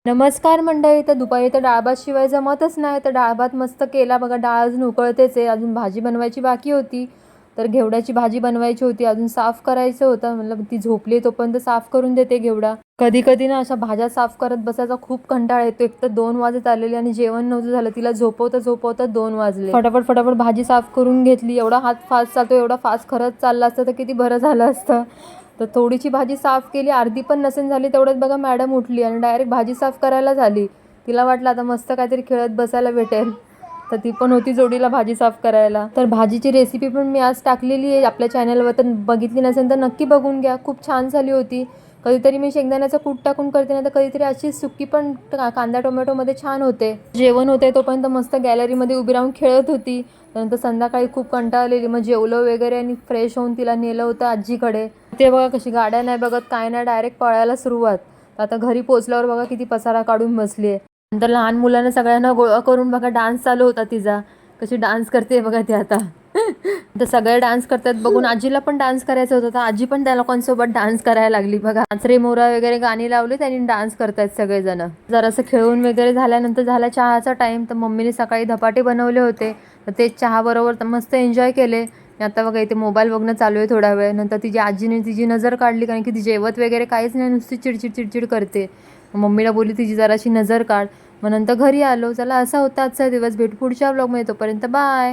नमस्कार मंडळी. तर दुपारी तर डाळ भात शिवाय जमतच नाही. तर डाळ भात मस्त केला बघा. डाळ अजून उकळतेच आहे. अजून भाजी बनवायची बाकी होती. तर घेवड्याची भाजी बनवायची होती. अजून साफ करायचं होतं. म्हणलं ती झोपली तोपर्यंत साफ करून देते घेवडा. कधी कधी ना अशा भाज्या साफ करत बसायचा खूप कंटाळा येतो. एक तर 2 वाजत आलेले आणि जेवण नव्हतं झालं. तिला झोपवता झोपवता 2 वाजले. फटाफट फटाफट भाजी साफ करून घेतली. एवढा हात फास्ट चालतो, एवढा फास्ट खरंच चालला असतं तर किती बरं झालं असतं. तर थोडीशी भाजी साफ केली, अर्धी पण नसेल झाली तेवढ्यात बघा मॅडम उठली आणि डायरेक्ट भाजी साफ करायला झाली. तिला वाटलं आता मस्त काहीतरी खेळत बसायला भेटेल, तर ती पण होती जोडीला भाजी साफ करायला. तर भाजीची रेसिपी पण मी आज टाकलेली आहे आपल्या चॅनलवर, तर बघितली नसेल तर नक्की बघून घ्या. खूप छान झाली होती. कधीतरी मी शेंगदाण्याचं कूट टाकून करते, ना तर कधीतरी अशी सुकी पण कांदा टोमॅटोमध्ये छान होते. जेवण होते तोपर्यंत मस्त गॅलरीमध्ये उभी राहून खेळत होती. त्यानंतर संध्याकाळी खूप कंटाळलेली, मग जेवलं वगैरे आणि फ्रेश होऊन तिला नेलं होतं आजीकडे. ते बघा कशी गाड्या नाही बघत काय नाही, डायरेक्ट पळायला सुरुवात. तर आता घरी पोचल्यावर बघा किती पसारा काढून बसली आहे. नंतर लहान मुलांना सगळ्यांना गोळा करून बघा डान्स चालू होता तिचा. कशी डान्स करते बघा ती आता. तर सगळे डान्स करतात बघून आजीला पण डान्स करायचं होतं, तर आजी पण त्या लोकांसोबत डान्स करायला लागली बघा. नाचरे मोरा वगैरे गाणी लावली, त्यांनी डान्स करतायत सगळेजण. जरासं खेळून वगैरे झाल्यानंतर झाला चहाचा टाइम. तर मम्मीने सकाळी धपाटे बनवले होते, तर ते चहा बरोबर मस्त एन्जॉय केले. आता बघा इथे मोबाईल बघणं चालू आहे थोडा वेळ. नंतर तिची आजीने तिची नजर काढली, कारण की ती जेवत वगैरे काहीच नाही, नुसती चिडचिड चिडचिड करते. मम्मीला बोलली तिची जराशी नजर काढ. मग नंतर घरी आलो. चला असा होता आजचा दिवस. भेट पुढच्या व्लॉगमध्ये, तोपर्यंत बाय.